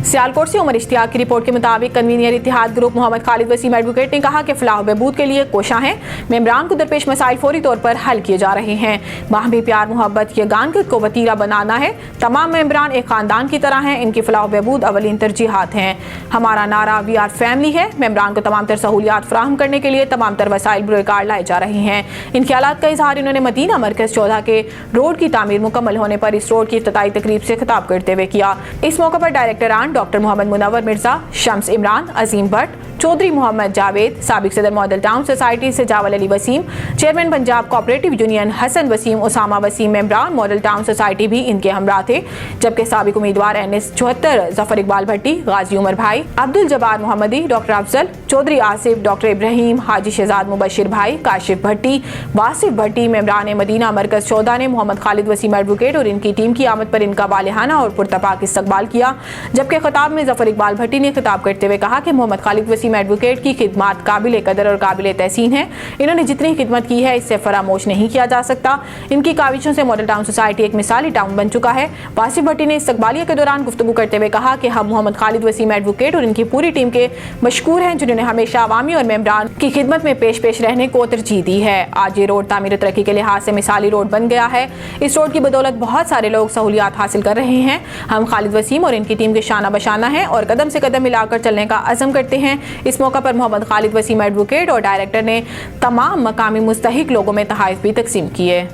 सियालकोट से उमर इश्तियाक की रिपोर्ट के मुताबिक कन्वीनियर इत्तेहाद ग्रुप मोहम्मद खालिद वसीम एडवोकेट ने कहा कि फलाह बहबूद के लिए कोशां हैं। मेंबरान को दरपेश मसाइल फौरी तौर पर हल किए जा रहे हैं। बाहमी प्यार मोहब्बत यगानगत को वतीरा बनाना है। तमाम मेंबरान एक खानदान की तरह हैं। इनकी फलाह बहबूद अवलीन तरजीहात हैं। हमारा नारा वी आर फैमिली है। मेंबरान को तमाम तर सहूलियात फराहम करने के लिए तमाम तर वसाइल बरोकार लाए जा रहे हैं। इन ख्यालात का इजहार इन्होंने मदीना मरकज 14 के रोड की तामीर मुकम्मल होने पर इस रोड की इफ्तिताई तकरीब से खिताब करते हुए किया। इस मौके पर डायरेक्टरान डॉक्टर मोहम्मद मुनव्वर मिर्जा, शम्स इमरान, अजीम भट्ट, चौधरी मोहम्मद जावेद, साबिक सदर मॉडल टाउन सोसाइटी से जावल Ali Waseem, chairman Punjab cooperative union Hasan Waseem, Usama Waseem, मेंबरान मॉडल टाउन सोसाइटी भी इनके हमरा थे। जबकि साबिक उम्मीदवार NS 74 जफर इकबाल भट्टी, गाजी उमर भाई, अब्दुल जब्बार मोहम्मदी, डॉक्टर अफजल, चौधरी आसिफ, डॉक्टर इब्राहिम, हाजी शहजाद मुबशिर भाई, काशिफ भट्टी, वासिफ भट्टी, मेंबरान मदीना मरकज 14 ने मोहम्मद खालिद वसीम एडवोकेट और इनकी टीम की आमद पर इनका वालिहाना और पुरतपाक इस्तकबाल किया। जबकि खिताब में जफर इकबाल भट्टी ने खिताब करते हुए कहा कि मोहम्मद खालिद वसीम एडवोकेट की खिदमत काबिल कदर और काबिल तहसीन है। इन्होंने जितनी खिदमत की है इससे फरामोश नहीं किया जा सकता। इनकी काविशों से मॉडल टाउन सोसाइटी एक मिसाली टाउन बन चुका है। वासिफ भट्टी ने इस्तकबालिया के दौरान गुफ्तगू करते हुए कहा कि हम मोहम्मद खालिद वसीम एडवोकेट और इनकी पूरी टीम के मशकूर हैं, जिन्होंने हमेशा अवामी और मेंबरान की खिदमत में पेश रहने को तरजीह दी है। आज ये रोड तामीर तरक्की के लिहाज से मिसाली रोड बन गया है। इस रोड की बदौलत बहुत सारे लोग सहूलियात हासिल कर रहे हैं। हम खालिद वसीम और इनकी टीम के शाना बशाना हैं और कदम से कदम मिलाकर चलने का अज़म करते हैं। इस मौका पर मोहम्मद खालिद वसीम एडवोकेट और डायरेक्टर ने तमाम मकामी मुस्तहिक लोगों में तोहफ़े भी तकसीम किए।